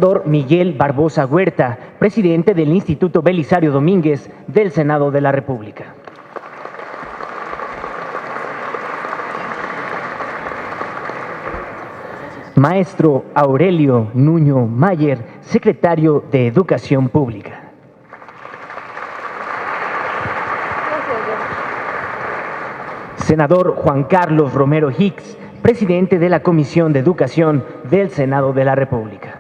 senador Miguel Barbosa Huerta, presidente del Instituto Belisario Domínguez del Senado de la República. Maestro Aurelio Nuño Mayer, secretario de Educación Pública. Senador Juan Carlos Romero Hicks, presidente de la Comisión de Educación del Senado de la República.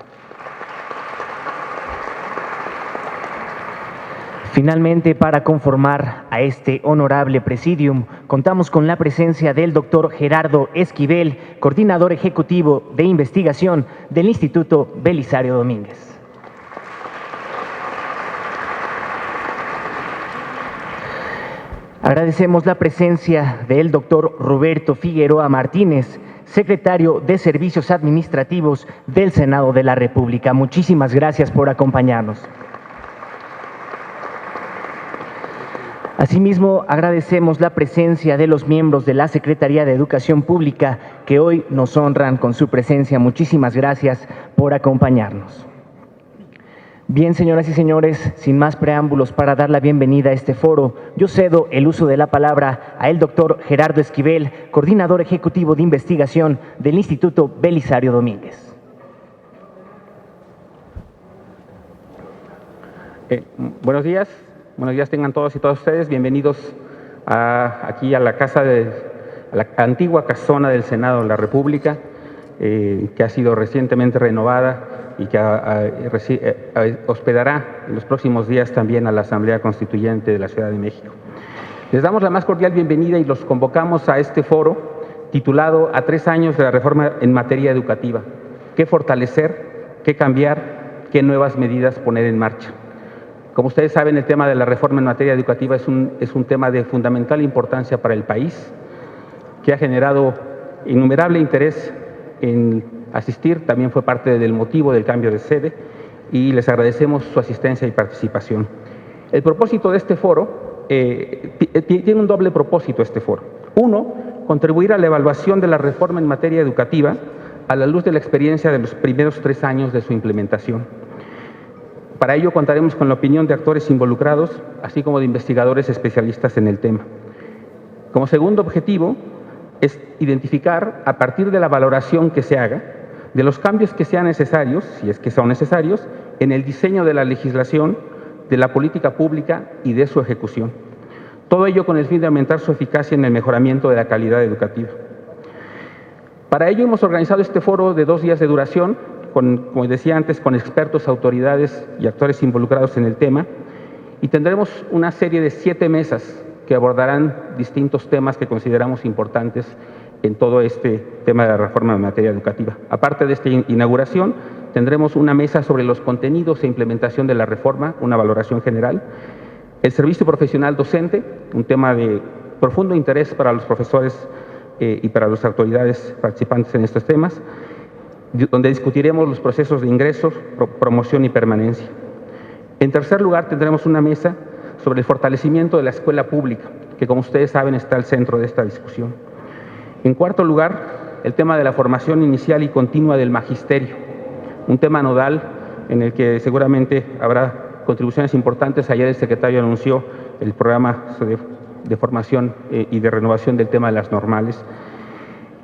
Finalmente, para conformar a este honorable presidium, contamos con la presencia del doctor Gerardo Esquivel, coordinador ejecutivo de investigación del Instituto Belisario Domínguez. Agradecemos la presencia del doctor Roberto Figueroa Martínez, secretario de Servicios Administrativos del Senado de la República. Muchísimas gracias por acompañarnos. Asimismo, agradecemos la presencia de los miembros de la Secretaría de Educación Pública que hoy nos honran con su presencia. Muchísimas gracias por acompañarnos. Bien, señoras y señores, sin más preámbulos, para dar la bienvenida a este foro, yo cedo el uso de la palabra a el doctor Gerardo Esquivel, coordinador ejecutivo de investigación del Instituto Belisario Domínguez. Buenos días tengan todos y todas ustedes. Bienvenidos aquí a la la antigua casona del Senado de la República, que ha sido recientemente renovada y que hospedará en los próximos días también a la Asamblea Constituyente de la Ciudad de México. Les damos la más cordial bienvenida y los convocamos a este foro titulado A 3 años de la reforma en materia educativa. ¿Qué fortalecer? ¿Qué cambiar? ¿Qué nuevas medidas poner en marcha? Como ustedes saben, el tema de la reforma en materia educativa es un tema de fundamental importancia para el país, que ha generado innumerable interés en asistir. También fue parte del motivo del cambio de sede y les agradecemos su asistencia y participación. El propósito de este foro tiene un doble propósito. Este foro. Uno, contribuir a la evaluación de la reforma en materia educativa a la luz de la experiencia de los primeros 3 años de su implementación. Para ello contaremos con la opinión de actores involucrados, así como de investigadores especialistas en el tema. Como segundo objetivo es identificar, a partir de la valoración que se haga, de los cambios que sean necesarios, si es que son necesarios, en el diseño de la legislación, de la política pública y de su ejecución. Todo ello con el fin de aumentar su eficacia en el mejoramiento de la calidad educativa. Para ello hemos organizado este foro de 2 días de duración, como decía antes, con expertos, autoridades y actores involucrados en el tema, y tendremos una serie de 7 mesas que abordarán distintos temas que consideramos importantes en todo este tema de la reforma en materia educativa. Aparte de esta inauguración, tendremos una mesa sobre los contenidos e implementación de la reforma, una valoración general, el servicio profesional docente, un tema de profundo interés para los profesores y para las autoridades participantes en estos temas, donde discutiremos los procesos de ingresos, promoción y permanencia. En tercer lugar, tendremos una mesa sobre el fortalecimiento de la escuela pública, que como ustedes saben está al centro de esta discusión. En cuarto lugar, el tema de la formación inicial y continua del magisterio, un tema nodal en el que seguramente habrá contribuciones importantes. Ayer el secretario anunció el programa de formación y de renovación del tema de las normales.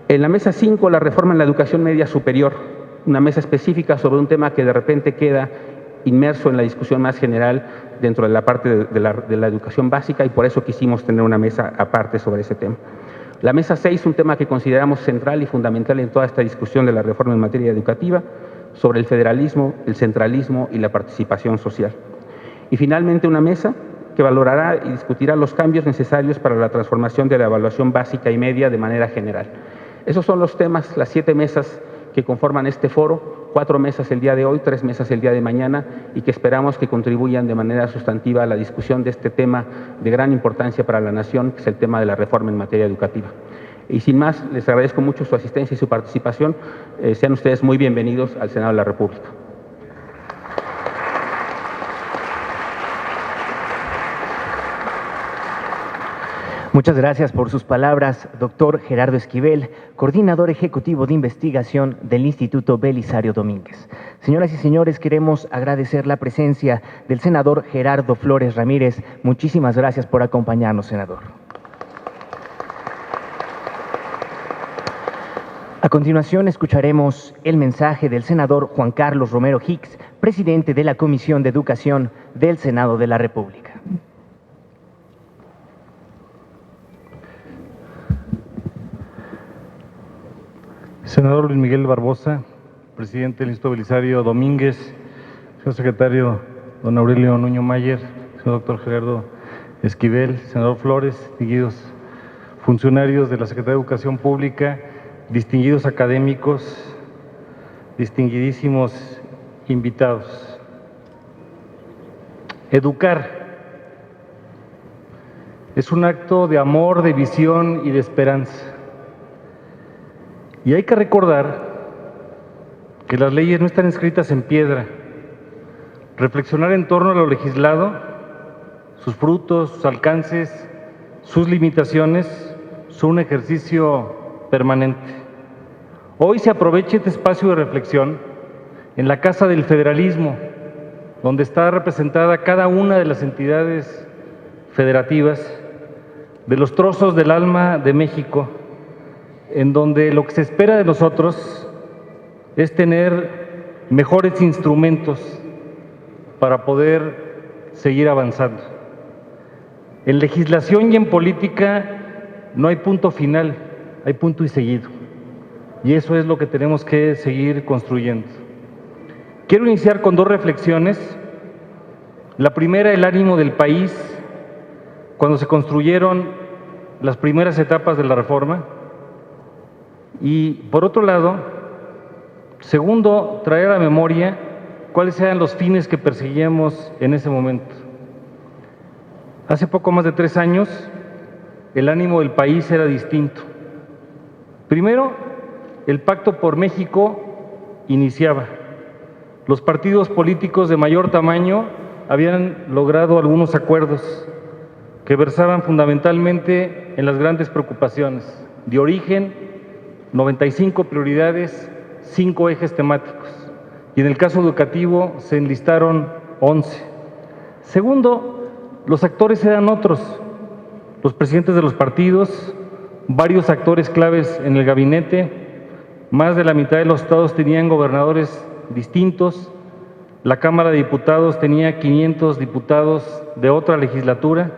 En la mesa 5, la reforma en la educación media superior, una mesa específica sobre un tema que de repente queda inmerso en la discusión más general dentro de la parte de la educación básica, y por eso quisimos tener una mesa aparte sobre ese tema. La mesa 6, un tema que consideramos central y fundamental en toda esta discusión de la reforma en materia educativa, sobre el federalismo, el centralismo y la participación social. Y finalmente una mesa que valorará y discutirá los cambios necesarios para la transformación de la evaluación básica y media de manera general. Esos son los temas, las 7 mesas que conforman este foro, 4 mesas el día de hoy, 3 mesas el día de mañana, y que esperamos que contribuyan de manera sustantiva a la discusión de este tema de gran importancia para la nación, que es el tema de la reforma en materia educativa. Y sin más, les agradezco mucho su asistencia y su participación. Sean ustedes muy bienvenidos al Senado de la República. Muchas gracias por sus palabras, doctor Gerardo Esquivel, coordinador ejecutivo de investigación del Instituto Belisario Domínguez. Señoras y señores, queremos agradecer la presencia del senador Gerardo Flores Ramírez. Muchísimas gracias por acompañarnos, senador. A continuación, escucharemos el mensaje del senador Juan Carlos Romero Hicks, presidente de la Comisión de Educación del Senado de la República. Senador Luis Miguel Barbosa, presidente del Instituto Belisario Domínguez, señor secretario don Aurelio Nuño Mayer, señor doctor Gerardo Esquivel, senador Flores, distinguidos funcionarios de la Secretaría de Educación Pública, distinguidos académicos, distinguidísimos invitados. Educar es un acto de amor, de visión y de esperanza. Y hay que recordar que las leyes no están escritas en piedra. Reflexionar en torno a lo legislado, sus frutos, sus alcances, sus limitaciones, son un ejercicio permanente. Hoy se aprovecha este espacio de reflexión en la Casa del Federalismo, donde está representada cada una de las entidades federativas, de los trozos del alma de México, en donde lo que se espera de nosotros es tener mejores instrumentos para poder seguir avanzando. En legislación y en política no hay punto final, hay punto y seguido. Y eso es lo que tenemos que seguir construyendo. Quiero iniciar con dos reflexiones. La primera, el ánimo del país cuando se construyeron las primeras etapas de la reforma. Y por otro lado, segundo, traer a la memoria cuáles eran los fines que perseguíamos en ese momento. Hace poco más de 3 años, el ánimo del país era distinto. Primero, el Pacto por México iniciaba. Los partidos políticos de mayor tamaño habían logrado algunos acuerdos que versaban fundamentalmente en las grandes preocupaciones de origen, 95 prioridades, 5 ejes temáticos. Y en el caso educativo se enlistaron 11. Segundo, los actores eran otros, los presidentes de los partidos, varios actores claves en el gabinete, más de la mitad de los estados tenían gobernadores distintos, la Cámara de Diputados tenía 500 diputados de otra legislatura,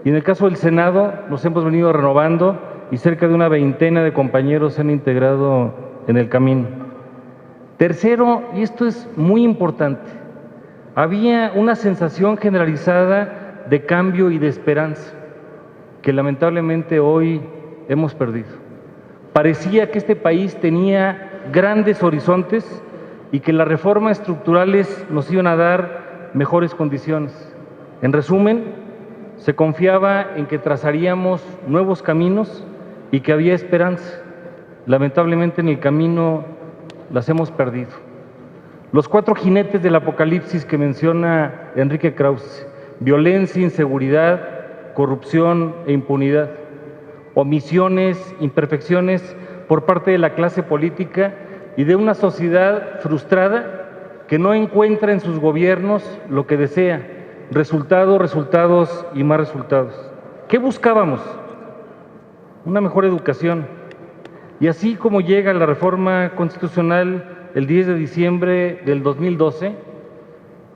y en el caso del Senado nos hemos venido renovando y cerca de una veintena de compañeros se han integrado en el camino. Tercero, y esto es muy importante, había una sensación generalizada de cambio y de esperanza que lamentablemente hoy hemos perdido. Parecía que este país tenía grandes horizontes y que las reformas estructurales nos iban a dar mejores condiciones. En resumen, se confiaba en que trazaríamos nuevos caminos y que había esperanza. Lamentablemente en el camino las hemos perdido. Los 4 jinetes del apocalipsis que menciona Enrique Krauze: violencia, inseguridad, corrupción e impunidad, omisiones, imperfecciones por parte de la clase política y de una sociedad frustrada que no encuentra en sus gobiernos lo que desea: resultados y más resultados. ¿Qué buscábamos? Una mejor educación. Y así como llega la reforma constitucional el 10 de diciembre del 2012,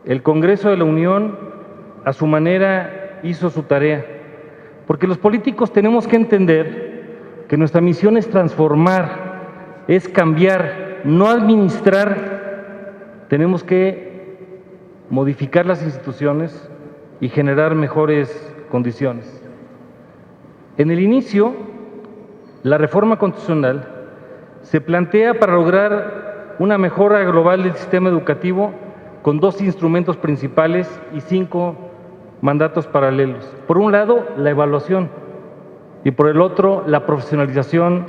el Congreso de la Unión a su manera hizo su tarea, porque los políticos tenemos que entender que nuestra misión es transformar, es cambiar, no administrar. Tenemos que modificar las instituciones y generar mejores condiciones. En el inicio, la reforma constitucional se plantea para lograr una mejora global del sistema educativo con 2 instrumentos principales y 5 mandatos paralelos. Por un lado, la evaluación y por el otro, la profesionalización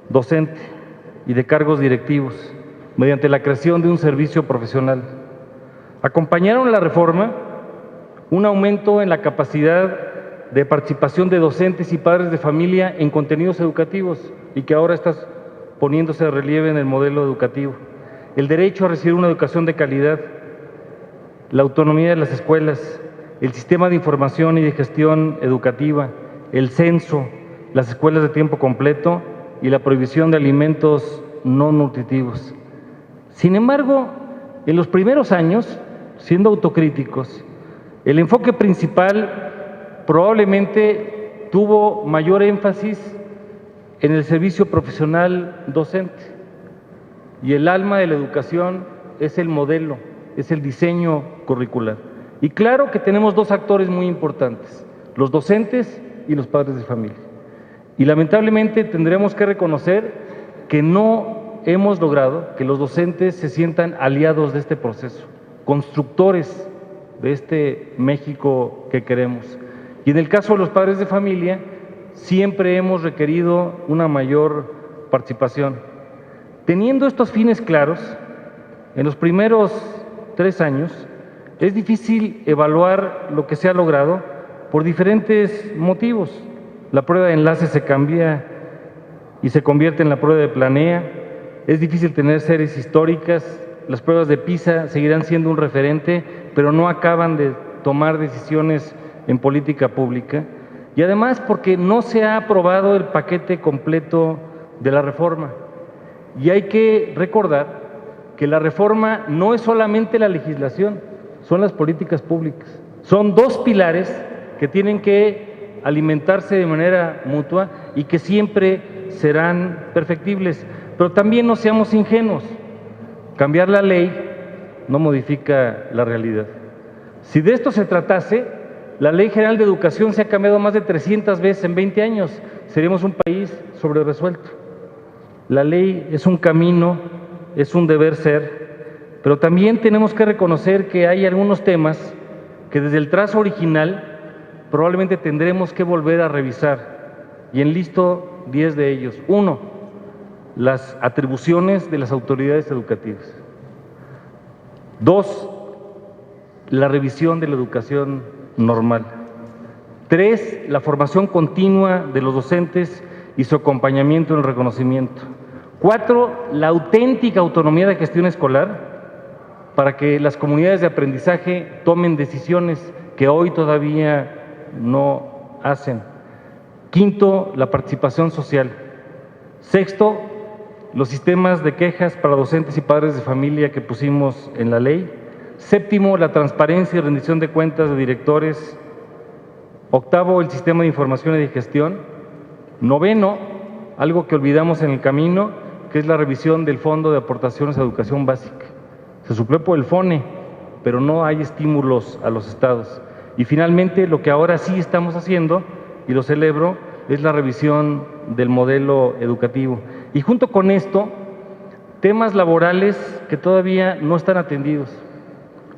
docente y de cargos directivos mediante la creación de un servicio profesional. Acompañaron la reforma un aumento en la capacidad de participación de docentes y padres de familia en contenidos educativos y que ahora está poniéndose de relieve en el modelo educativo. El derecho a recibir una educación de calidad, la autonomía de las escuelas, el sistema de información y de gestión educativa, el censo, las escuelas de tiempo completo y la prohibición de alimentos no nutritivos. Sin embargo, en los primeros años, siendo autocríticos, el enfoque principal probablemente tuvo mayor énfasis en el servicio profesional docente. Y el alma de la educación es el modelo, es el diseño curricular. Y claro que tenemos dos actores muy importantes, los docentes y los padres de familia. Y lamentablemente tendremos que reconocer que no hemos logrado que los docentes se sientan aliados de este proceso, constructores de este México que queremos. Y en el caso de los padres de familia, siempre hemos requerido una mayor participación. Teniendo estos fines claros, en los primeros 3 años, es difícil evaluar lo que se ha logrado por diferentes motivos. La prueba de enlace se cambia y se convierte en la prueba de planea, es difícil tener series históricas, las pruebas de PISA seguirán siendo un referente, pero no acaban de tomar decisiones en política pública, y además porque no se ha aprobado el paquete completo de la reforma. Y hay que recordar que la reforma no es solamente la legislación, son las políticas públicas. Son 2 pilares que tienen que alimentarse de manera mutua y que siempre serán perfectibles. Pero también no seamos ingenuos. Cambiar la ley no modifica la realidad. Si de esto se tratase, la Ley General de Educación se ha cambiado más de 300 veces en 20 años. Seríamos un país sobreresuelto. La ley es un camino, es un deber ser, pero también tenemos que reconocer que hay algunos temas que desde el trazo original probablemente tendremos que volver a revisar, y enlisto 10 de ellos. 1, las atribuciones de las autoridades educativas. 2, la revisión de la educación normal. 3, la formación continua de los docentes y su acompañamiento en el reconocimiento. 4, la auténtica autonomía de gestión escolar para que las comunidades de aprendizaje tomen decisiones que hoy todavía no hacen. 5, la participación social. 6, los sistemas de quejas para docentes y padres de familia que pusimos en la ley. 7, la transparencia y rendición de cuentas de directores. 8, el sistema de información y de gestión. 9, algo que olvidamos en el camino, que es la revisión del Fondo de Aportaciones a Educación Básica. Se suplió por el FONE, pero no hay estímulos a los estados. Y finalmente, lo que ahora sí estamos haciendo, y lo celebro, es la revisión del modelo educativo. Y junto con esto, temas laborales que todavía no están atendidos.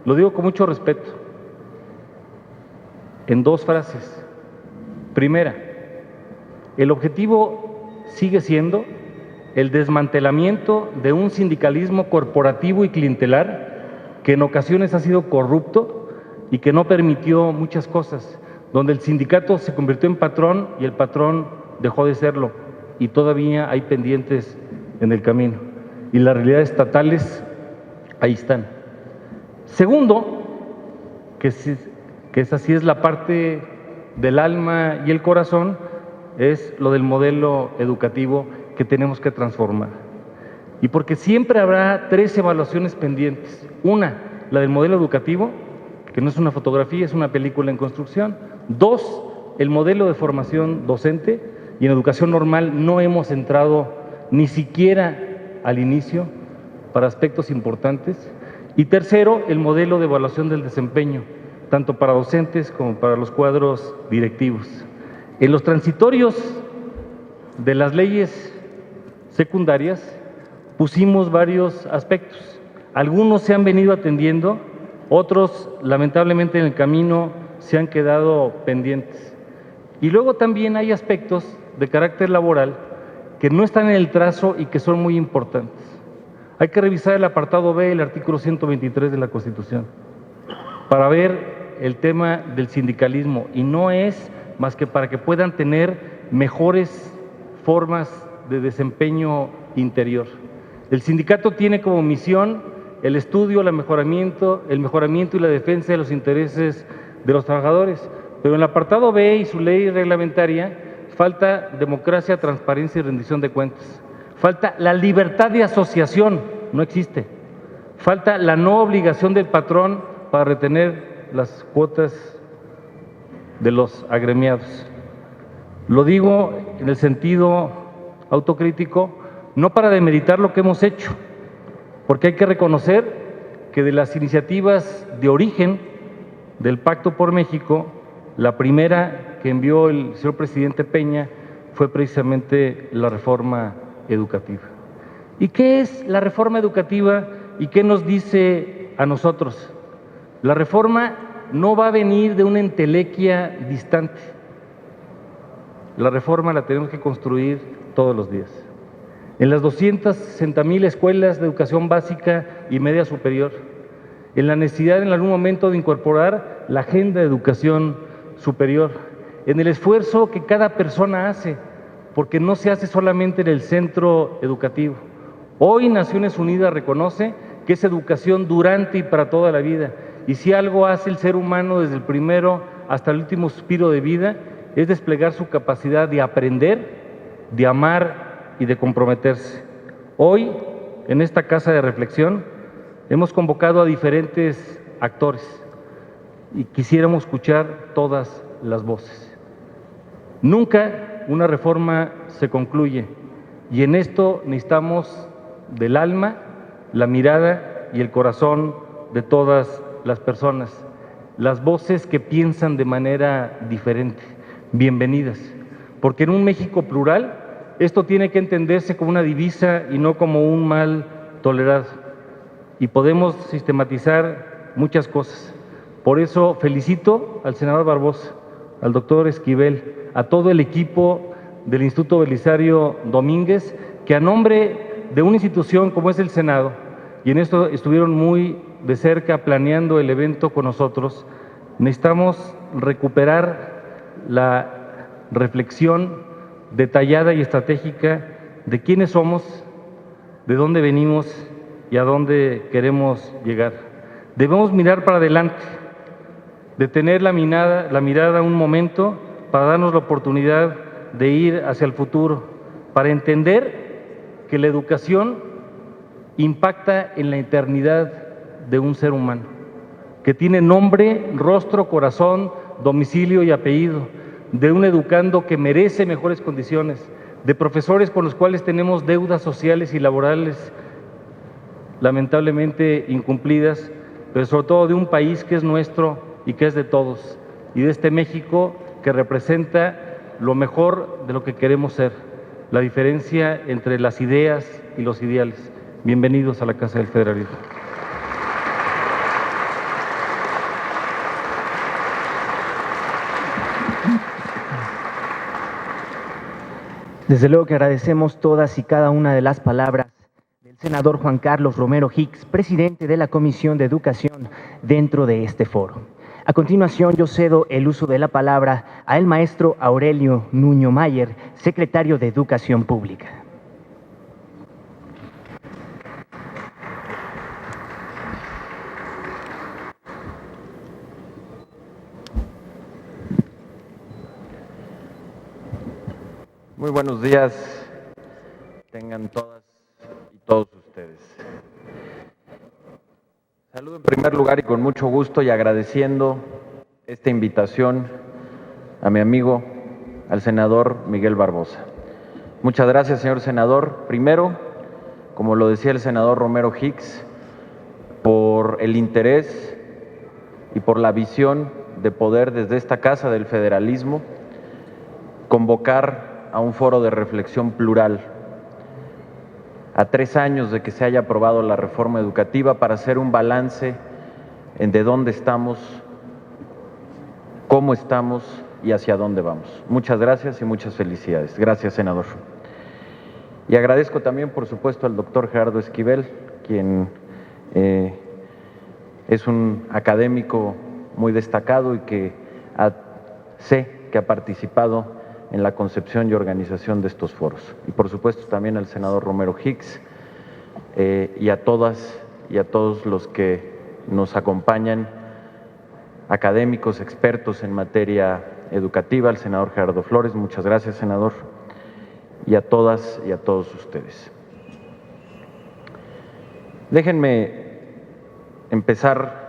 Lo digo con mucho respeto, en 2 frases. Primera, el objetivo sigue siendo el desmantelamiento de un sindicalismo corporativo y clientelar que en ocasiones ha sido corrupto y que no permitió muchas cosas, donde el sindicato se convirtió en patrón y el patrón dejó de serlo, y todavía hay pendientes en el camino. Y las realidades estatales ahí están. Segundo, que esa sí es la parte del alma y el corazón, es lo del modelo educativo que tenemos que transformar. Y porque siempre habrá 3 evaluaciones pendientes. Una, la del modelo educativo, que no es una fotografía, es una película en construcción. 2, el modelo de formación docente, y en educación normal no hemos entrado ni siquiera al inicio para aspectos importantes. Y tercero, el modelo de evaluación del desempeño, tanto para docentes como para los cuadros directivos. En los transitorios de las leyes secundarias pusimos varios aspectos. Algunos se han venido atendiendo, otros lamentablemente en el camino se han quedado pendientes. Y luego también hay aspectos de carácter laboral que no están en el trazo y que son muy importantes. Hay que revisar el apartado B del artículo 123 de la Constitución para ver el tema del sindicalismo, y no es más que para que puedan tener mejores formas de desempeño interior. El sindicato tiene como misión el estudio, el mejoramiento y la defensa de los intereses de los trabajadores, pero en el apartado B y su ley reglamentaria falta democracia, transparencia y rendición de cuentas. Falta la libertad de asociación, no existe. Falta la no obligación del patrón para retener las cuotas de los agremiados. Lo digo en el sentido autocrítico, no para demeritar lo que hemos hecho, porque hay que reconocer que de las iniciativas de origen del Pacto por México, la primera que envió el señor presidente Peña fue precisamente la reforma educativa. ¿Y qué es la reforma educativa y qué nos dice a nosotros? La reforma no va a venir de una entelequia distante. La reforma la tenemos que construir todos los días. En las 260,000 escuelas de educación básica y media superior, en la necesidad en algún momento de incorporar la agenda de educación superior, en el esfuerzo que cada persona hace, porque no se hace solamente en el centro educativo. Hoy Naciones Unidas reconoce que es educación durante y para toda la vida, y si algo hace el ser humano desde el primero hasta el último suspiro de vida, es desplegar su capacidad de aprender, de amar y de comprometerse. Hoy, en esta casa de reflexión, hemos convocado a diferentes actores y quisiéramos escuchar todas las voces. Nunca una reforma se concluye y en esto necesitamos del alma, la mirada y el corazón de todas las personas, las voces que piensan de manera diferente. Bienvenidas, porque en un México plural esto tiene que entenderse como una divisa y no como un mal tolerado. Y podemos sistematizar muchas cosas. Por eso felicito al senador Barbosa, al doctor Esquivel, a todo el equipo del Instituto Belisario Domínguez, que a nombre de una institución como es el Senado, y en esto estuvieron muy de cerca planeando el evento con nosotros, necesitamos recuperar la reflexión detallada y estratégica de quiénes somos, de dónde venimos y a dónde queremos llegar. Debemos mirar para adelante, detener la mirada un momento para darnos la oportunidad de ir hacia el futuro, para entender que la educación impacta en la eternidad de un ser humano, que tiene nombre, rostro, corazón, domicilio y apellido, de un educando que merece mejores condiciones, de profesores con los cuales tenemos deudas sociales y laborales lamentablemente incumplidas, pero sobre todo de un país que es nuestro y que es de todos, y de este México que representa lo mejor de lo que queremos ser, la diferencia entre las ideas y los ideales. Bienvenidos a la Casa del Federalismo. Desde luego que agradecemos todas y cada una de las palabras del senador Juan Carlos Romero Hicks, presidente de la Comisión de Educación dentro de este foro. A continuación, yo cedo el uso de la palabra al maestro Aurelio Nuño Mayer, secretario de Educación Pública. Muy buenos días, tengan todas y todos ustedes. Saludo en primer lugar y con mucho gusto y agradeciendo esta invitación a mi amigo, al senador Miguel Barbosa. Muchas gracias, señor senador. Primero, como lo decía el senador Romero Hicks, por el interés y por la visión de poder desde esta Casa del Federalismo convocar a un foro de reflexión plural a 3 años de que se haya aprobado la reforma educativa para hacer un balance en de dónde estamos, cómo estamos y hacia dónde vamos. Muchas gracias y muchas felicidades. Gracias, senador. Y agradezco también, por supuesto, al doctor Gerardo Esquivel, quien es un académico muy destacado y que sé que ha participado en la concepción y organización de estos foros. Y por supuesto también al senador Romero Hicks y a todas y a todos los que nos acompañan, académicos, expertos en materia educativa, al senador Gerardo Flores, muchas gracias, senador, y a todas y a todos ustedes. Déjenme empezar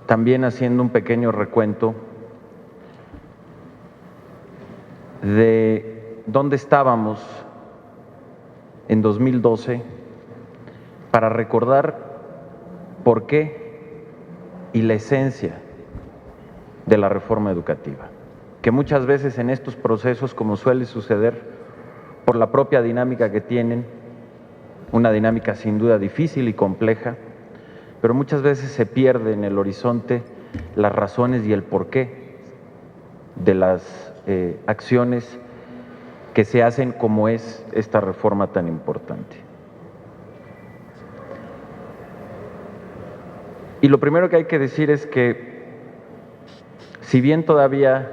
también haciendo un pequeño recuento de dónde estábamos en 2012 para recordar por qué y la esencia de la reforma educativa, que muchas veces en estos procesos, como suele suceder, por la propia dinámica que tienen, una dinámica sin duda difícil y compleja, pero muchas veces se pierde en el horizonte las razones y el porqué de las acciones que se hacen, como es esta reforma tan importante. Y lo primero que hay que decir es que, si bien todavía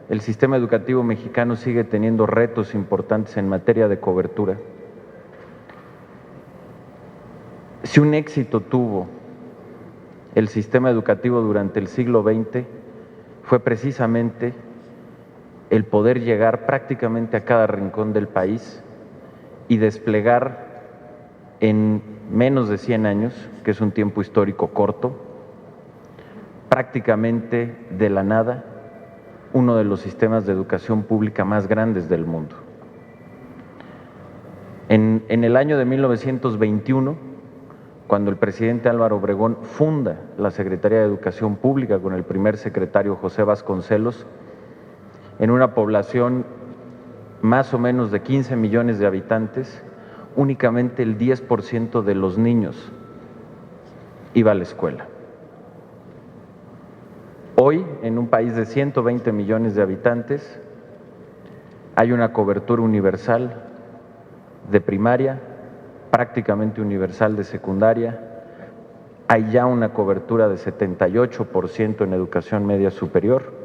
el sistema educativo mexicano sigue teniendo retos importantes en materia de cobertura, si un éxito tuvo el sistema educativo durante el siglo XX, fue precisamente el poder llegar prácticamente a cada rincón del país y desplegar en menos de 100 años, que es un tiempo histórico corto, prácticamente de la nada, uno de los sistemas de educación pública más grandes del mundo. En el año de 1921, cuando el presidente Álvaro Obregón funda la Secretaría de Educación Pública con el primer secretario José Vasconcelos, en una población más o menos de 15 millones de habitantes, únicamente el 10% de los niños iba a la escuela. Hoy, en un país de 120 millones de habitantes, hay una cobertura universal de primaria, prácticamente universal de secundaria, hay ya una cobertura de 78% en educación media superior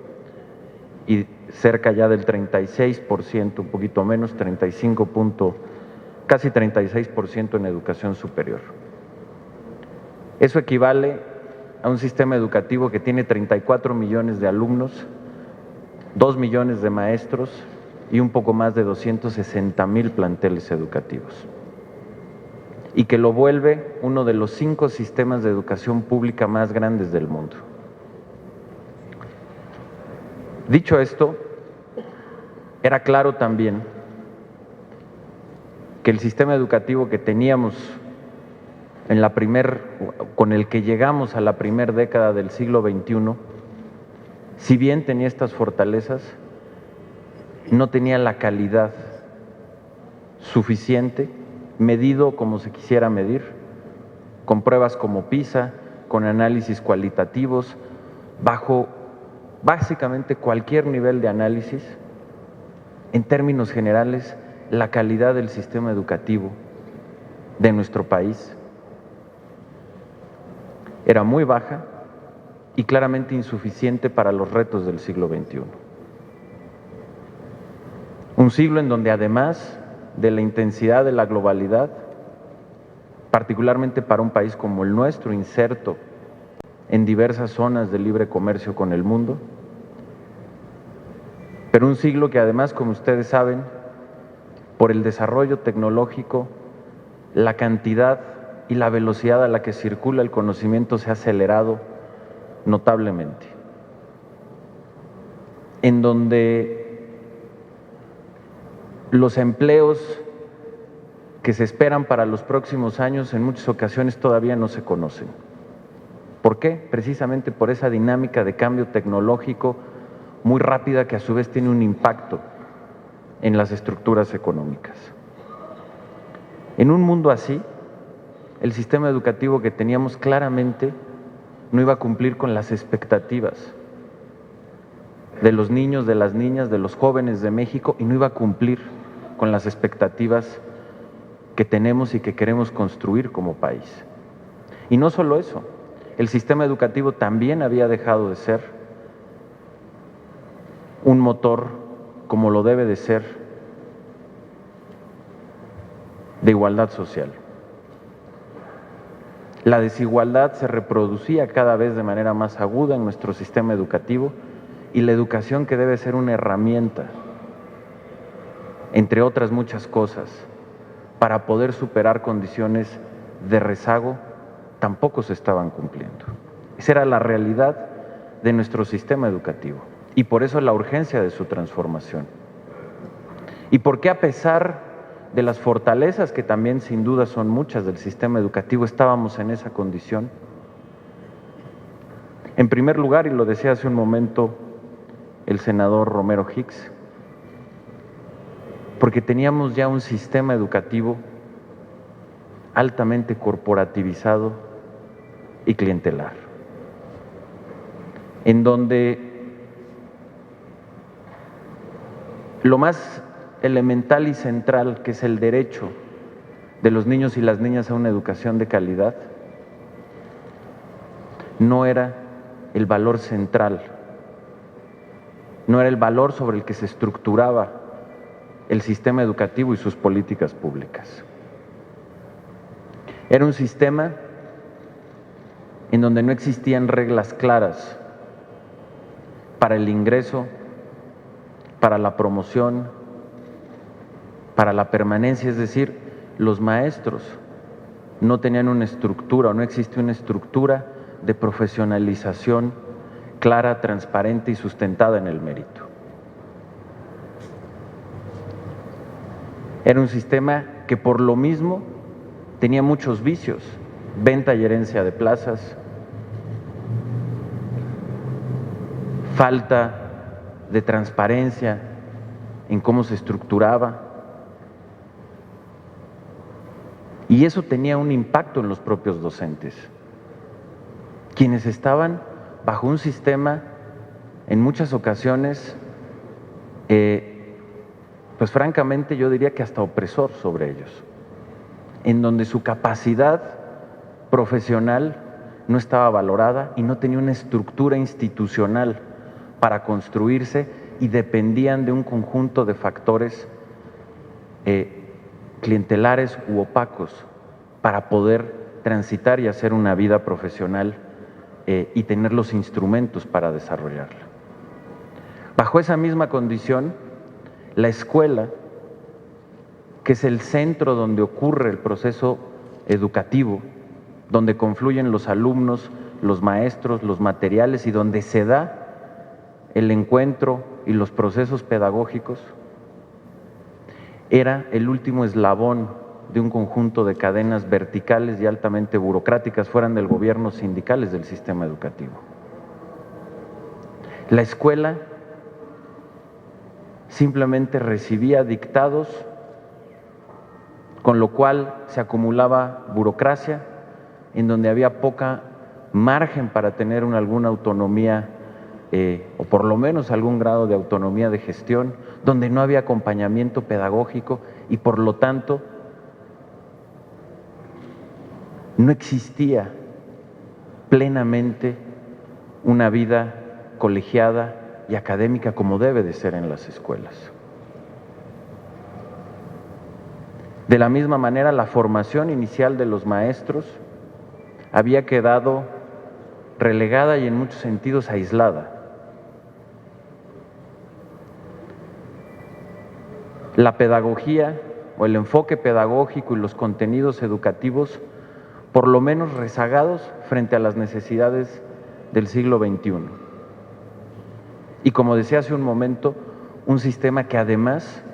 y cerca ya del 36%, un poquito menos, 35, casi 36% en educación superior. Eso equivale a un sistema educativo que tiene 34 millones de alumnos, 2 millones de maestros y un poco más de 260,000 planteles educativos, y que lo vuelve uno de los 5 sistemas de educación pública más grandes del mundo. Dicho esto, era claro también que el sistema educativo que teníamos con el que llegamos a la primera década del siglo XXI, si bien tenía estas fortalezas, no tenía la calidad suficiente, medido como se quisiera medir, con pruebas como PISA, con análisis cualitativos, bajo básicamente cualquier nivel de análisis. En términos generales, la calidad del sistema educativo de nuestro país era muy baja y claramente insuficiente para los retos del siglo XXI. Un siglo en donde, además de la intensidad de la globalidad, particularmente para un país como el nuestro, inserto en diversas zonas de libre comercio con el mundo, pero un siglo que además, como ustedes saben, por el desarrollo tecnológico, la cantidad y la velocidad a la que circula el conocimiento se ha acelerado notablemente, en donde los empleos que se esperan para los próximos años en muchas ocasiones todavía no se conocen. ¿Por qué? Precisamente por esa dinámica de cambio tecnológico muy rápida que a su vez tiene un impacto en las estructuras económicas. En un mundo así, el sistema educativo que teníamos claramente no iba a cumplir con las expectativas de los niños, de las niñas, de los jóvenes de México, y no iba a cumplir con las expectativas que tenemos y que queremos construir como país. Y no solo eso, el sistema educativo también había dejado de ser un motor, como lo debe de ser, de igualdad social. La desigualdad se reproducía cada vez de manera más aguda en nuestro sistema educativo y la educación, que debe ser una herramienta, entre otras muchas cosas, para poder superar condiciones de rezago, tampoco se estaban cumpliendo. Esa era la realidad de nuestro sistema educativo y por eso la urgencia de su transformación. Y por qué, a pesar de las fortalezas, que también sin duda son muchas del sistema educativo, estábamos en esa condición. En primer lugar, y lo decía hace un momento el senador Romero Hicks, porque teníamos ya un sistema educativo altamente corporativizado y clientelar, en donde lo más elemental y central, que es el derecho de los niños y las niñas a una educación de calidad, no era el valor central, no era el valor sobre el que se estructuraba el sistema educativo y sus políticas públicas. Era un sistema en donde no existían reglas claras para el ingreso, para la promoción, para la permanencia, es decir, los maestros no tenían una estructura, o no existe una estructura de profesionalización clara, transparente y sustentada en el mérito. Era un sistema que por lo mismo tenía muchos vicios: venta y herencia de plazas, falta de transparencia en cómo se estructuraba, y eso tenía un impacto en los propios docentes, quienes estaban bajo un sistema en muchas ocasiones, pues francamente yo diría que hasta opresor sobre ellos, en donde su capacidad profesional no estaba valorada y no tenía una estructura institucional para construirse, y dependían de un conjunto de factores clientelares u opacos para poder transitar y hacer una vida profesional y tener los instrumentos para desarrollarla. Bajo esa misma condición, la escuela, que es el centro donde ocurre el proceso educativo, donde confluyen los alumnos, los maestros, los materiales y donde se da el encuentro y los procesos pedagógicos, era el último eslabón de un conjunto de cadenas verticales y altamente burocráticas, fueran del gobierno, sindicales, del sistema educativo. La escuela simplemente recibía dictados, con lo cual se acumulaba burocracia, en donde había poca margen para tener alguna autonomía, o por lo menos algún grado de autonomía de gestión, donde no había acompañamiento pedagógico y por lo tanto no existía plenamente una vida colegiada y académica como debe de ser en las escuelas. De la misma manera, la formación inicial de los maestros había quedado relegada y en muchos sentidos aislada. La pedagogía o el enfoque pedagógico y los contenidos educativos, por lo menos rezagados frente a las necesidades del siglo XXI. Y como decía hace un momento, un sistema que además,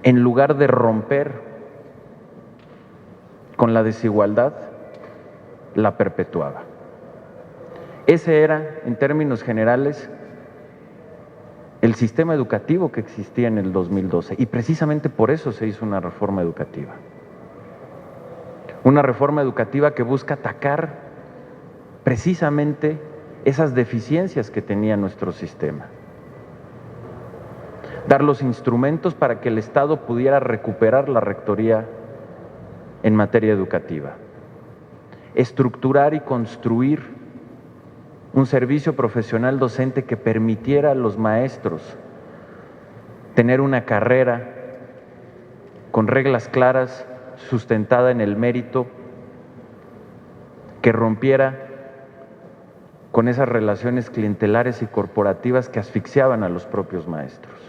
en lugar de romper con la desigualdad, la perpetuaba. Ese era, en términos generales, el sistema educativo que existía en el 2012, y precisamente por eso se hizo una reforma educativa. Una reforma educativa que busca atacar precisamente esas deficiencias que tenía nuestro sistema. Dar los instrumentos para que el Estado pudiera recuperar la rectoría en materia educativa. Estructurar y construir un servicio profesional docente que permitiera a los maestros tener una carrera con reglas claras, sustentada en el mérito, que rompiera con esas relaciones clientelares y corporativas que asfixiaban a los propios maestros.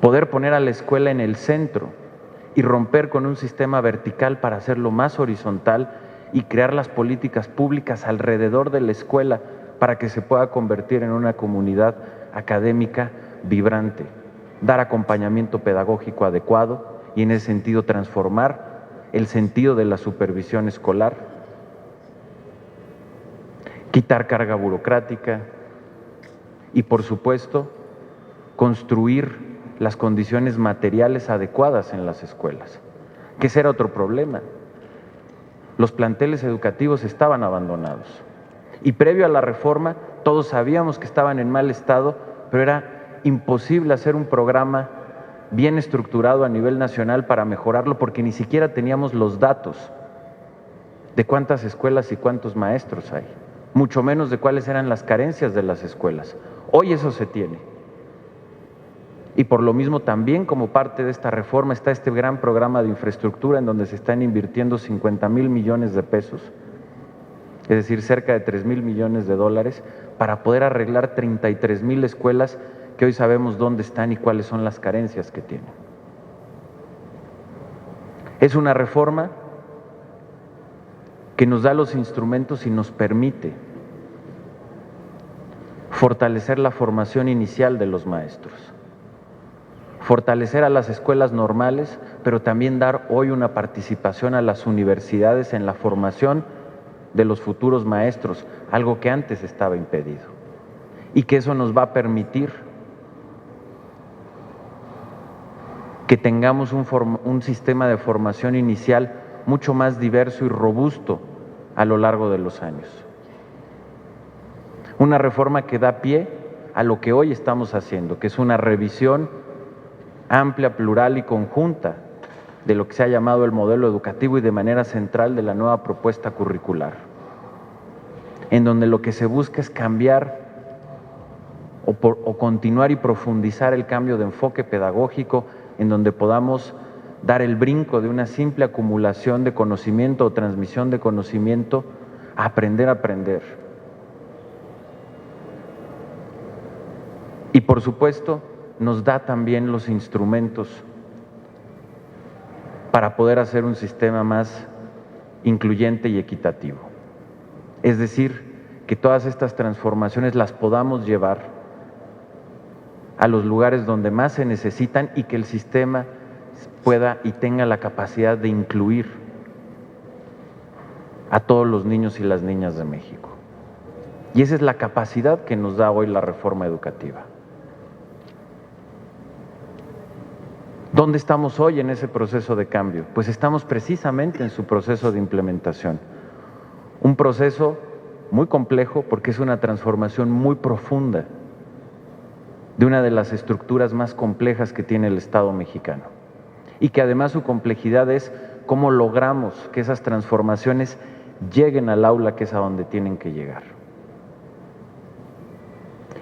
Poder poner a la escuela en el centro y romper con un sistema vertical para hacerlo más horizontal y crear las políticas públicas alrededor de la escuela para que se pueda convertir en una comunidad académica vibrante, dar acompañamiento pedagógico adecuado y en ese sentido transformar el sentido de la supervisión escolar, quitar carga burocrática y, por supuesto, construir las condiciones materiales adecuadas en las escuelas, que ese era otro problema. Los planteles educativos estaban abandonados y previo a la reforma todos sabíamos que estaban en mal estado, pero era imposible hacer un programa bien estructurado a nivel nacional para mejorarlo porque ni siquiera teníamos los datos de cuántas escuelas y cuántos maestros hay, mucho menos de cuáles eran las carencias de las escuelas. Hoy eso se tiene. Y por lo mismo también como parte de esta reforma está este gran programa de infraestructura en donde se están invirtiendo 50,000 millones de pesos, es decir, cerca de 3,000 millones de dólares, para poder arreglar 33,000 escuelas que hoy sabemos dónde están y cuáles son las carencias que tienen. Es una reforma que nos da los instrumentos y nos permite fortalecer la formación inicial de los maestros, fortalecer a las escuelas normales, pero también dar hoy una participación a las universidades en la formación de los futuros maestros, algo que antes estaba impedido, y que eso nos va a permitir que tengamos un sistema de formación inicial mucho más diverso y robusto a lo largo de los años. Una reforma que da pie a lo que hoy estamos haciendo, que es una revisión amplia, plural y conjunta de lo que se ha llamado el modelo educativo y de manera central de la nueva propuesta curricular, en donde lo que se busca es cambiar o continuar y profundizar el cambio de enfoque pedagógico, en donde podamos dar el brinco de una simple acumulación de conocimiento o transmisión de conocimiento a aprender a aprender. Y por supuesto, nos da también los instrumentos para poder hacer un sistema más incluyente y equitativo. Es decir, que todas estas transformaciones las podamos llevar a los lugares donde más se necesitan y que el sistema pueda y tenga la capacidad de incluir a todos los niños y las niñas de México. Y esa es la capacidad que nos da hoy la reforma educativa. ¿Dónde estamos hoy en ese proceso de cambio? Pues estamos precisamente en su proceso de implementación. Un proceso muy complejo porque es una transformación muy profunda de una de las estructuras más complejas que tiene el Estado mexicano. Y que además su complejidad es cómo logramos que esas transformaciones lleguen al aula, que es a donde tienen que llegar.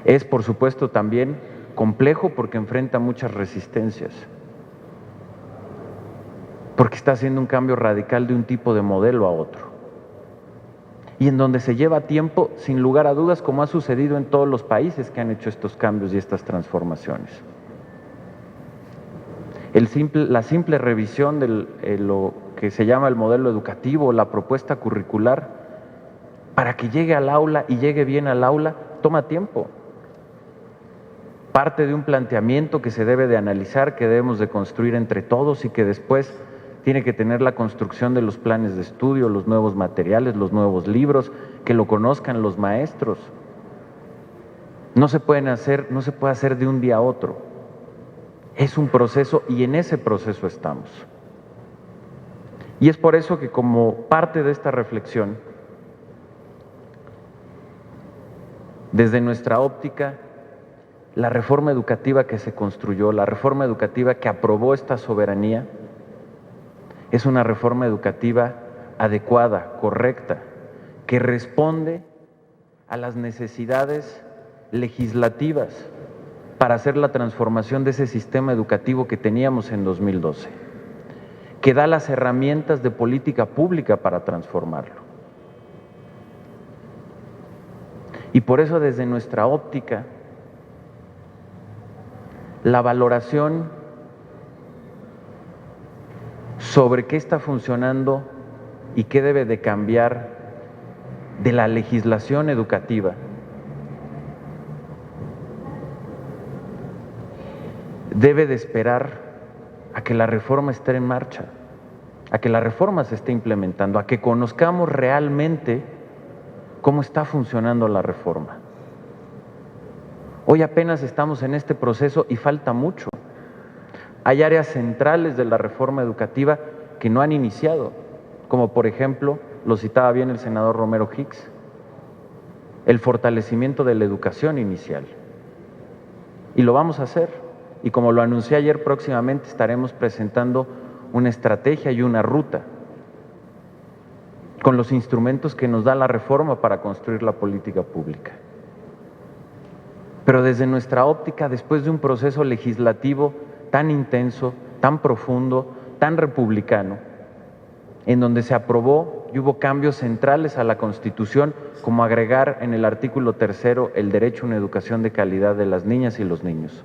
Es, por supuesto, también complejo porque enfrenta muchas resistencias, porque está haciendo un cambio radical de un tipo de modelo a otro, y en donde se lleva tiempo, sin lugar a dudas, como ha sucedido en todos los países que han hecho estos cambios y estas transformaciones. La simple revisión de lo que se llama el modelo educativo, la propuesta curricular, para que llegue al aula y llegue bien al aula, toma tiempo. Parte de un planteamiento que se debe de analizar, que debemos de construir entre todos y que después tiene que tener la construcción de los planes de estudio, los nuevos materiales, los nuevos libros, que lo conozcan los maestros. No se puede hacer de un día a otro. Es un proceso y en ese proceso estamos. Y es por eso que como parte de esta reflexión, desde nuestra óptica, la reforma educativa que se construyó, la reforma educativa que aprobó esta soberanía, es una reforma educativa adecuada, correcta, que responde a las necesidades legislativas para hacer la transformación de ese sistema educativo que teníamos en 2012, que da las herramientas de política pública para transformarlo. Y por eso, desde nuestra óptica, la valoración sobre qué está funcionando y qué debe de cambiar de la legislación educativa debe de esperar a que la reforma esté en marcha, a que la reforma se esté implementando, a que conozcamos realmente cómo está funcionando la reforma. Hoy apenas estamos en este proceso y falta mucho. Hay áreas centrales de la reforma educativa que no han iniciado, como por ejemplo, lo citaba bien el senador Romero Hicks, el fortalecimiento de la educación inicial. Y lo vamos a hacer. Y como lo anuncié ayer, próximamente estaremos presentando una estrategia y una ruta con los instrumentos que nos da la reforma para construir la política pública. Pero desde nuestra óptica, después de un proceso legislativo tan intenso, tan profundo, tan republicano, en donde se aprobó y hubo cambios centrales a la Constitución, como agregar en el artículo 3 el derecho a una educación de calidad de las niñas y los niños.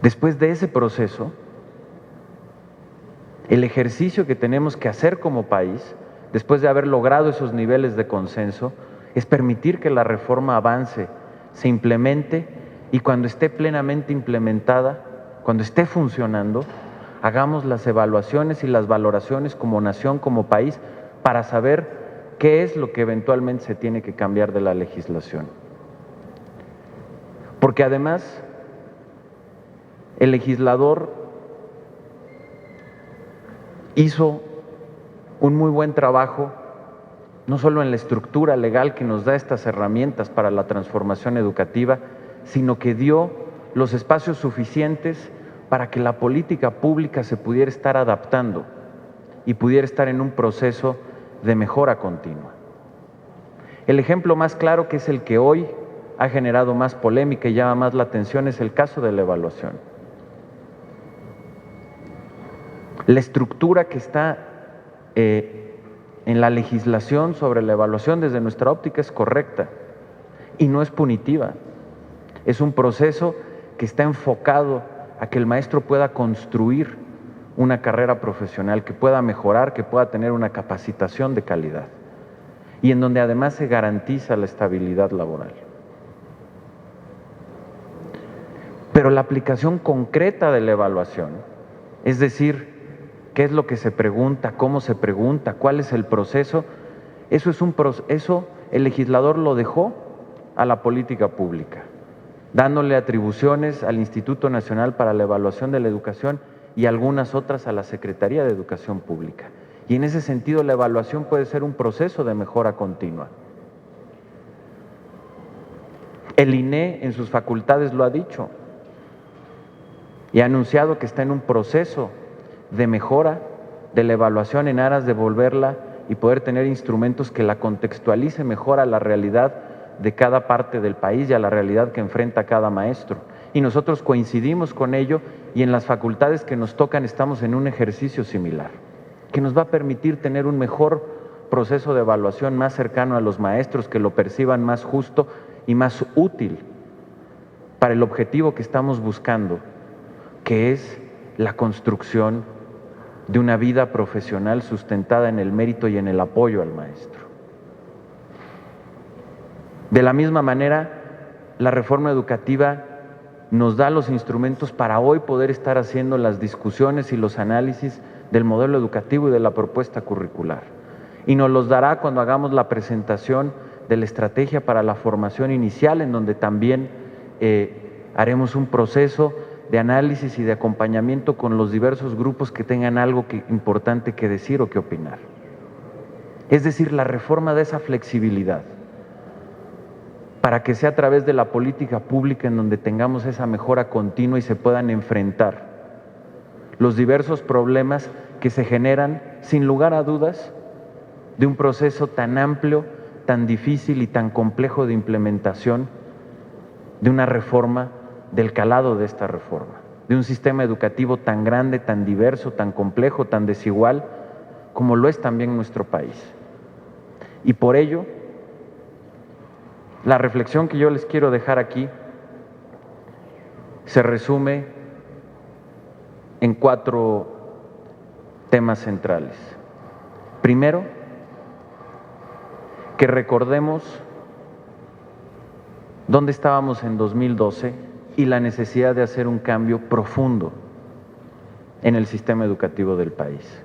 Después de ese proceso, el ejercicio que tenemos que hacer como país, después de haber logrado esos niveles de consenso, es permitir que la reforma avance, se implemente y cuando esté plenamente implementada, cuando esté funcionando, hagamos las evaluaciones y las valoraciones como nación, como país, para saber qué es lo que eventualmente se tiene que cambiar de la legislación. Porque además, el legislador hizo un muy buen trabajo, no solo en la estructura legal que nos da estas herramientas para la transformación educativa, sino que dio los espacios suficientes para que la política pública se pudiera estar adaptando y pudiera estar en un proceso de mejora continua. El ejemplo más claro, que es el que hoy ha generado más polémica y llama más la atención, es el caso de la evaluación. La estructura que está en la legislación sobre la evaluación desde nuestra óptica es correcta y no es punitiva. Es un proceso que está enfocado a que el maestro pueda construir una carrera profesional, que pueda mejorar, que pueda tener una capacitación de calidad y en donde además se garantiza la estabilidad laboral. Pero la aplicación concreta de la evaluación, es decir, qué es lo que se pregunta, cómo se pregunta, cuál es el proceso, eso el legislador lo dejó a la política pública, dándole atribuciones al Instituto Nacional para la Evaluación de la Educación y algunas otras a la Secretaría de Educación Pública. Y en ese sentido, la evaluación puede ser un proceso de mejora continua. El INE en sus facultades lo ha dicho y ha anunciado que está en un proceso de mejora de la evaluación en aras de volverla y poder tener instrumentos que la contextualice mejor a la realidad de cada parte del país y a la realidad que enfrenta cada maestro. Y nosotros coincidimos con ello y en las facultades que nos tocan estamos en un ejercicio similar, que nos va a permitir tener un mejor proceso de evaluación más cercano a los maestros, que lo perciban más justo y más útil para el objetivo que estamos buscando, que es la construcción de una vida profesional sustentada en el mérito y en el apoyo al maestro. De la misma manera, la reforma educativa nos da los instrumentos para hoy poder estar haciendo las discusiones y los análisis del modelo educativo y de la propuesta curricular. Y nos los dará cuando hagamos la presentación de la estrategia para la formación inicial, en donde también haremos un proceso de análisis y de acompañamiento con los diversos grupos que tengan algo importante que decir o que opinar. Es decir, la reforma da esa flexibilidad para que sea a través de la política pública en donde tengamos esa mejora continua y se puedan enfrentar los diversos problemas que se generan, sin lugar a dudas, de un proceso tan amplio, tan difícil y tan complejo de implementación de una reforma, del calado de esta reforma, de un sistema educativo tan grande, tan diverso, tan complejo, tan desigual, como lo es también nuestro país. Y por ello, la reflexión que yo les quiero dejar aquí se resume en 4 temas centrales. Primero, que recordemos dónde estábamos en 2012 y la necesidad de hacer un cambio profundo en el sistema educativo del país.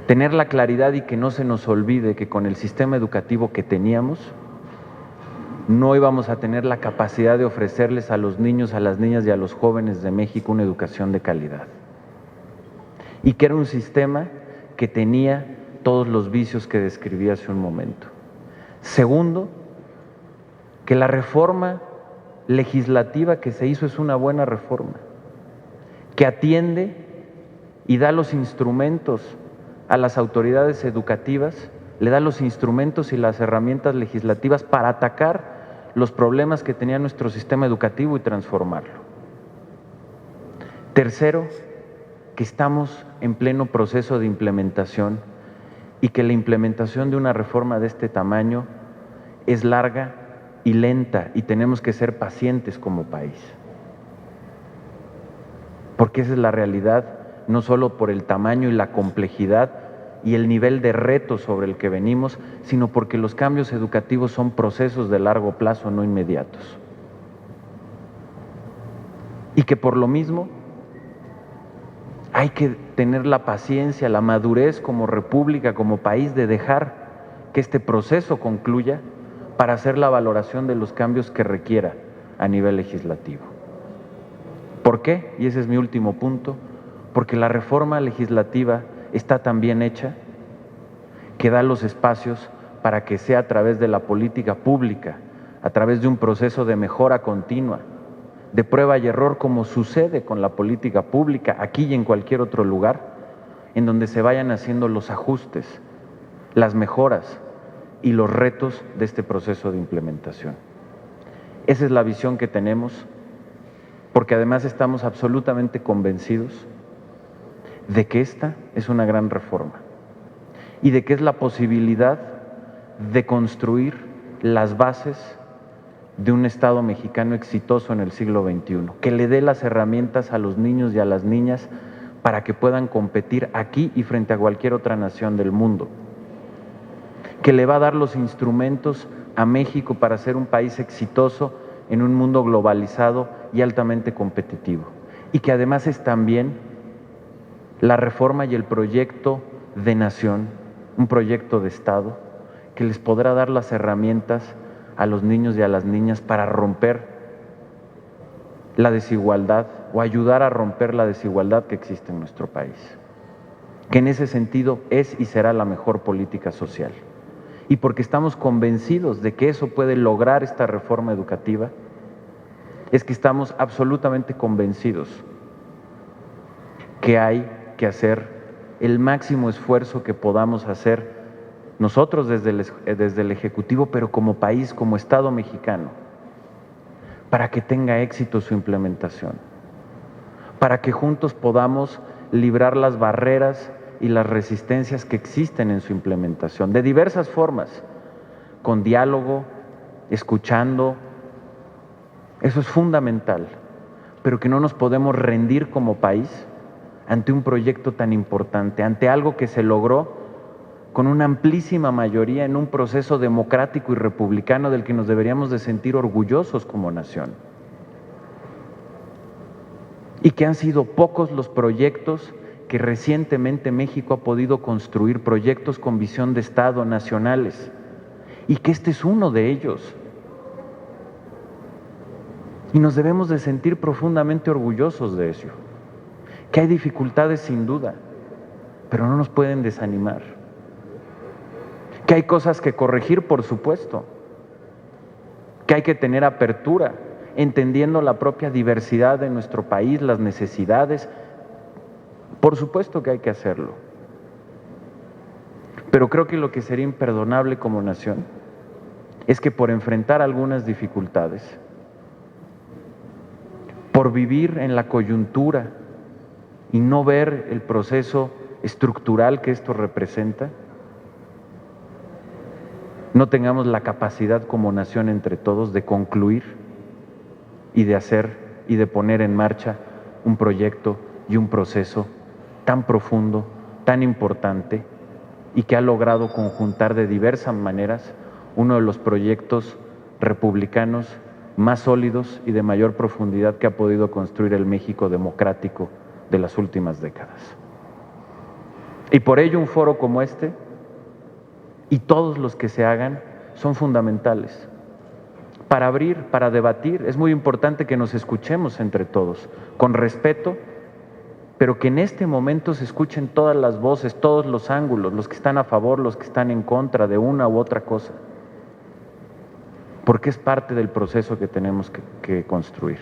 Tener la claridad y que no se nos olvide que con el sistema educativo que teníamos, no íbamos a tener la capacidad de ofrecerles a los niños, a las niñas y a los jóvenes de México una educación de calidad. Y que era un sistema que tenía todos los vicios que describí hace un momento. Segundo, que la reforma legislativa que se hizo es una buena reforma, que atiende y da los instrumentos a las autoridades educativas, le da los instrumentos y las herramientas legislativas para atacar los problemas que tenía nuestro sistema educativo y transformarlo. Tercero, que estamos en pleno proceso de implementación y que la implementación de una reforma de este tamaño es larga y lenta y tenemos que ser pacientes como país. Porque esa es la realidad, no solo por el tamaño y la complejidad y el nivel de reto sobre el que venimos, sino porque los cambios educativos son procesos de largo plazo, no inmediatos. Y que por lo mismo hay que tener la paciencia, la madurez como república, como país, de dejar que este proceso concluya para hacer la valoración de los cambios que requiera a nivel legislativo. ¿Por qué? Y ese es mi último punto. Porque la reforma legislativa está tan bien hecha que da los espacios para que sea a través de la política pública, a través de un proceso de mejora continua, de prueba y error, como sucede con la política pública aquí y en cualquier otro lugar, en donde se vayan haciendo los ajustes, las mejoras y los retos de este proceso de implementación. Esa es la visión que tenemos, porque además estamos absolutamente convencidos de que esta es una gran reforma y de que es la posibilidad de construir las bases de un Estado mexicano exitoso en el siglo XXI, que le dé las herramientas a los niños y a las niñas para que puedan competir aquí y frente a cualquier otra nación del mundo, que le va a dar los instrumentos a México para ser un país exitoso en un mundo globalizado y altamente competitivo, y que además es también la reforma y el proyecto de nación, un proyecto de Estado, que les podrá dar las herramientas a los niños y a las niñas para romper la desigualdad o ayudar a romper la desigualdad que existe en nuestro país. Que en ese sentido es y será la mejor política social. Y porque estamos convencidos de que eso puede lograr esta reforma educativa, es que estamos absolutamente convencidos que hay que hacer el máximo esfuerzo que podamos hacer nosotros desde el Ejecutivo, pero como país, como Estado mexicano, para que tenga éxito su implementación, para que juntos podamos librar las barreras y las resistencias que existen en su implementación, de diversas formas, con diálogo, escuchando. Eso es fundamental, pero que no nos podemos rendir como país ante un proyecto tan importante, ante algo que se logró con una amplísima mayoría en un proceso democrático y republicano del que nos deberíamos de sentir orgullosos como nación. Y que han sido pocos los proyectos que recientemente México ha podido construir, proyectos con visión de Estado nacionales, y que este es uno de ellos. Y nos debemos de sentir profundamente orgullosos de ello. Que hay dificultades sin duda, pero no nos pueden desanimar. Que hay cosas que corregir, por supuesto. Que hay que tener apertura, entendiendo la propia diversidad de nuestro país, las necesidades. Por supuesto que hay que hacerlo. Pero creo que lo que sería imperdonable como nación es que por enfrentar algunas dificultades, por vivir en la coyuntura y no ver el proceso estructural que esto representa, no tengamos la capacidad como nación entre todos de concluir y de hacer y de poner en marcha un proyecto y un proceso tan profundo, tan importante y que ha logrado conjuntar de diversas maneras uno de los proyectos republicanos más sólidos y de mayor profundidad que ha podido construir el México democrático de las últimas décadas. Y por ello un foro como este y todos los que se hagan son fundamentales. Para abrir, para debatir, es muy importante que nos escuchemos entre todos, con respeto, pero que en este momento se escuchen todas las voces, todos los ángulos, los que están a favor, los que están en contra de una u otra cosa, porque es parte del proceso que tenemos que construir.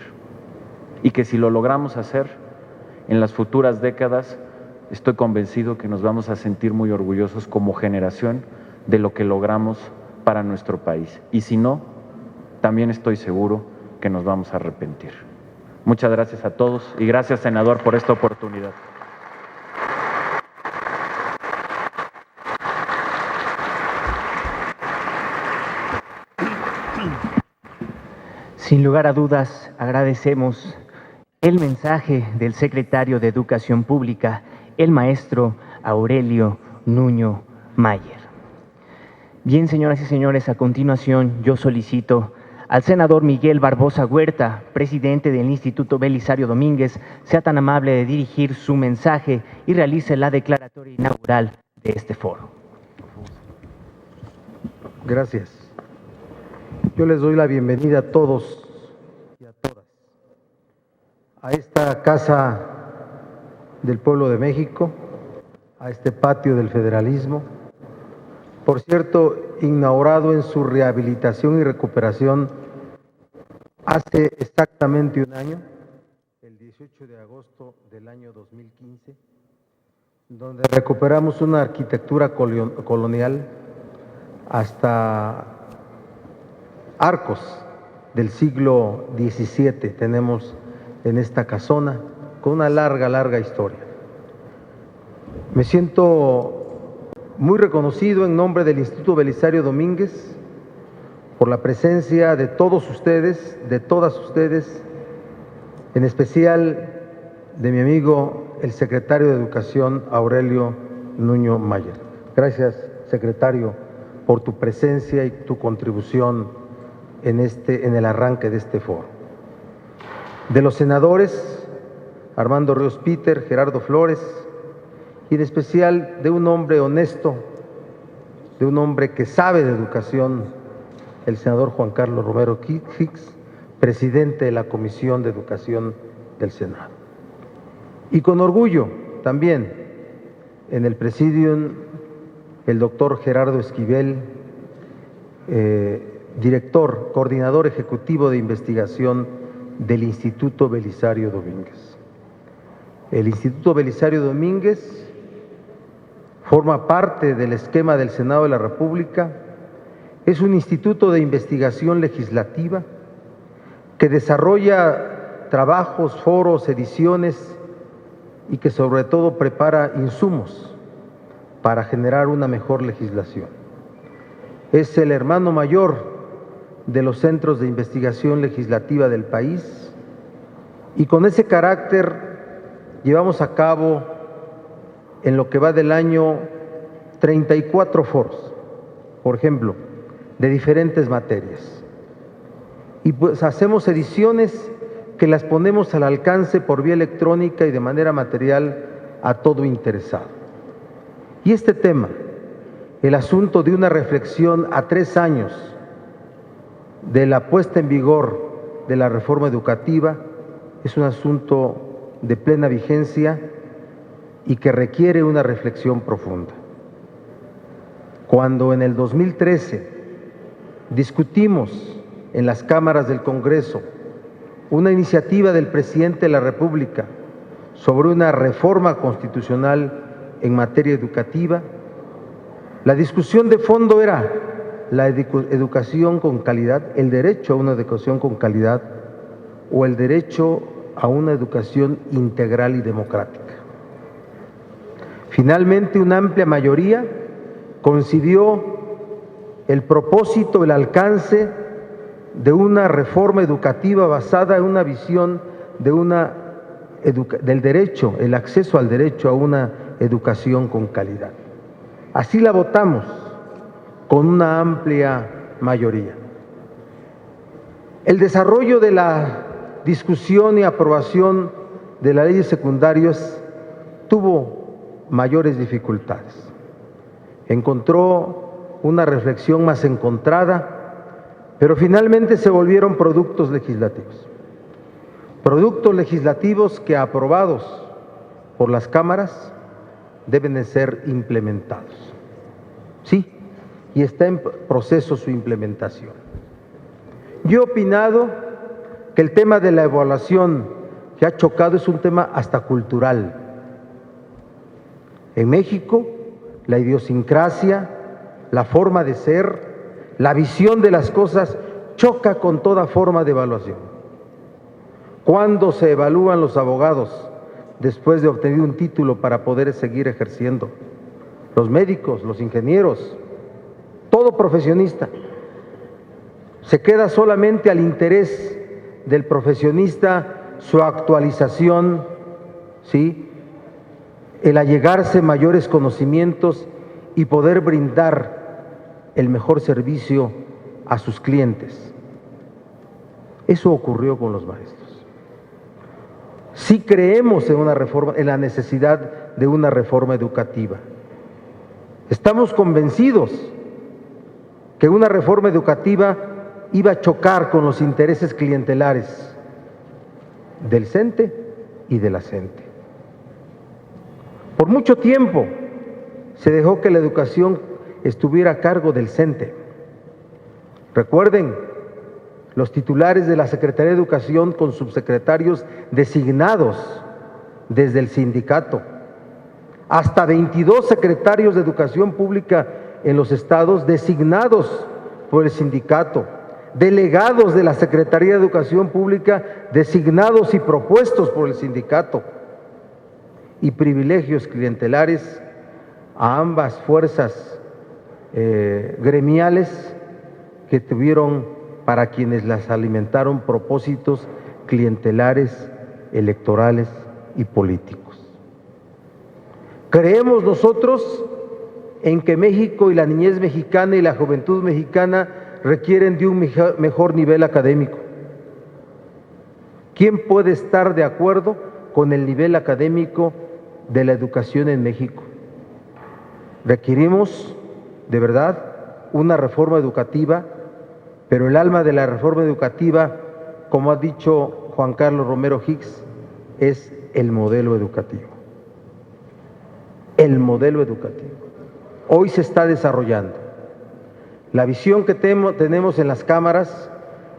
Y que si lo logramos hacer en las futuras décadas, estoy convencido que nos vamos a sentir muy orgullosos como generación de lo que logramos para nuestro país. Y si no, también estoy seguro que nos vamos a arrepentir. Muchas gracias a todos y gracias, senador, por esta oportunidad. Sin lugar a dudas, agradecemos el mensaje del secretario de Educación Pública, el maestro Aurelio Nuño Mayer. Bien, señoras y señores, a continuación yo solicito al senador Miguel Barbosa Huerta, presidente del Instituto Belisario Domínguez, sea tan amable de dirigir su mensaje y realice la declaratoria inaugural de este foro. Gracias. Yo les doy la bienvenida a todos y a todas a esta Casa del Pueblo de México, a este patio del federalismo, por cierto, inaugurado en su rehabilitación y recuperación hace exactamente un año, el 18 de agosto del año 2015, donde recuperamos una arquitectura colonial hasta arcos del siglo XVII tenemos en esta casona, con una larga historia. Me siento muy reconocido en nombre del Instituto Belisario Domínguez por la presencia de todos ustedes, de todas ustedes, en especial de mi amigo el secretario de Educación, Aurelio Nuño Mayer. Gracias, secretario, por tu presencia y tu contribución en el arranque de este foro. De los senadores, Armando Ríos Peter, Gerardo Flores, y en especial de un hombre honesto, de un hombre que sabe de educación, el senador Juan Carlos Romero Hicks, presidente de la Comisión de Educación del Senado. Y con orgullo también en el presidium el doctor Gerardo Esquivel, director, coordinador ejecutivo de investigación del Instituto Belisario Domínguez. El Instituto Belisario Domínguez forma parte del esquema del Senado de la República, es un instituto de investigación legislativa que desarrolla trabajos, foros, ediciones y que sobre todo prepara insumos para generar una mejor legislación. Es el hermano mayor de los centros de investigación legislativa del país y con ese carácter llevamos a cabo en lo que va del año 34 foros, por ejemplo, de diferentes materias. Y pues hacemos ediciones que las ponemos al alcance por vía electrónica y de manera material a todo interesado. Y este tema, el asunto de una reflexión a 3 años de la puesta en vigor de la reforma educativa, es un asunto de plena vigencia y que requiere una reflexión profunda. Cuando en el 2013 discutimos en las cámaras del Congreso una iniciativa del presidente de la República sobre una reforma constitucional en materia educativa, La discusión de fondo era la educación con calidad, el derecho a una educación con calidad o el derecho a una educación integral y democrática. Finalmente, una amplia mayoría concibió el propósito, el alcance de una reforma educativa basada en una visión del derecho, el acceso al derecho a una educación con calidad. Así la votamos con una amplia mayoría. El desarrollo de la discusión y aprobación de las leyes secundarias tuvo mayores dificultades. Encontró una reflexión más encontrada, pero finalmente se volvieron productos legislativos. Productos legislativos que, aprobados por las cámaras, deben de ser implementados. Sí, y está en proceso su implementación. Yo he opinado que el tema de la evaluación que ha chocado es un tema hasta cultural. En México, la idiosincrasia, la forma de ser, la visión de las cosas choca con toda forma de evaluación. ¿Cuándo se evalúan los abogados después de obtener un título para poder seguir ejerciendo? Los médicos, los ingenieros, todo profesionista. Se queda solamente al interés del profesionista su actualización, ¿sí?, el allegarse mayores conocimientos y poder brindar el mejor servicio a sus clientes. Eso ocurrió con los maestros. Sí creemos en una reforma, en la necesidad de una reforma educativa. Estamos convencidos que una reforma educativa iba a chocar con los intereses clientelares del CENTE y de la CENTE. Por mucho tiempo se dejó que la educación estuviera a cargo del CENTE. Recuerden, los titulares de la Secretaría de Educación con subsecretarios designados desde el sindicato, hasta 22 secretarios de Educación Pública en los estados designados por el sindicato, delegados de la Secretaría de Educación Pública designados y propuestos por el sindicato, y privilegios clientelares a ambas fuerzas gremiales que tuvieron para quienes las alimentaron propósitos clientelares, electorales y políticos. Creemos nosotros en que México y la niñez mexicana y la juventud mexicana requieren de un mejor nivel académico. ¿Quién puede estar de acuerdo con el nivel académico de la educación en México? Requerimos, de verdad, una reforma educativa, pero el alma de la reforma educativa, como ha dicho Juan Carlos Romero Hicks, es el modelo educativo. El modelo educativo. Hoy se está desarrollando. La visión que tenemos en las cámaras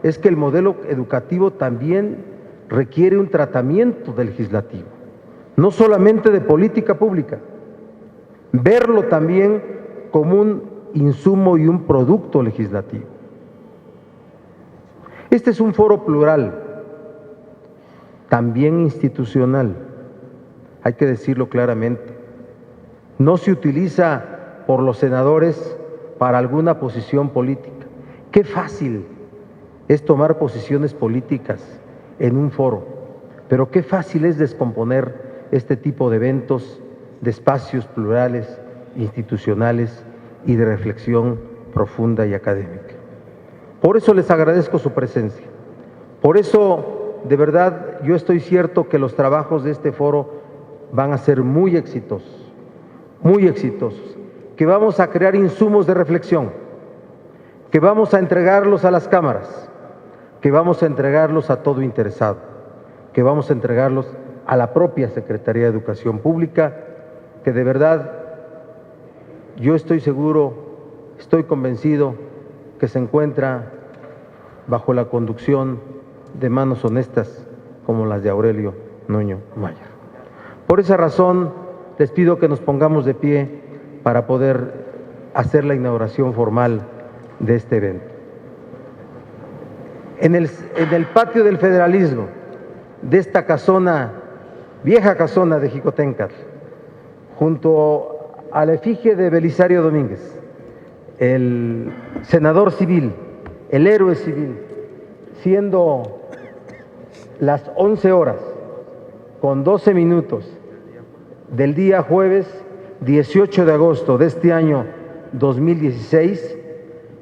es que el modelo educativo también requiere un tratamiento legislativo, no solamente de política pública, verlo también como un insumo y un producto legislativo. Este es un foro plural, también institucional, hay que decirlo claramente. No se utiliza por los senadores para alguna posición política. Qué fácil es tomar posiciones políticas en un foro, pero qué fácil es descomponer este tipo de eventos, de espacios plurales, institucionales y de reflexión profunda y académica. Por eso les agradezco su presencia. Por eso, de verdad, yo estoy cierto que los trabajos de este foro van a ser muy exitosos, que vamos a crear insumos de reflexión, que vamos a entregarlos a las cámaras, que vamos a entregarlos a todo interesado, que vamos a entregarlos a la propia Secretaría de Educación Pública, que de verdad yo estoy seguro, estoy convencido que se encuentra bajo la conducción de manos honestas como las de Aurelio Nuño Mayer. Por esa razón, les pido que nos pongamos de pie para poder hacer la inauguración formal de este evento. En el patio del Federalismo, de esta casona, vieja casona de Jicotencatl, junto a la efigie de Belisario Domínguez, el senador civil, el héroe civil, siendo las 11 horas con 12 minutos del día jueves 18 de agosto de este año 2016,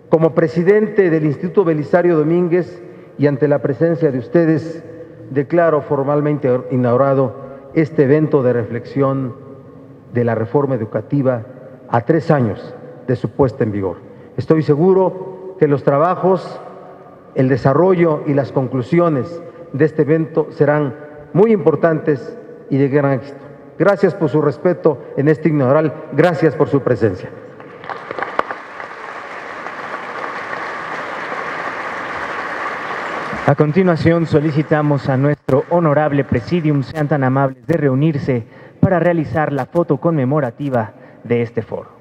como presidente del Instituto Belisario Domínguez y ante la presencia de ustedes, declaro formalmente inaugurado este evento de reflexión de la reforma educativa a 3 años de su puesta en vigor. Estoy seguro que los trabajos, el desarrollo y las conclusiones de este evento serán muy importantes y de gran éxito. Gracias por su respeto en este inaugural, gracias por su presencia. A continuación, solicitamos a nuestro honorable Presidium sean tan amables de reunirse para realizar la foto conmemorativa de este foro.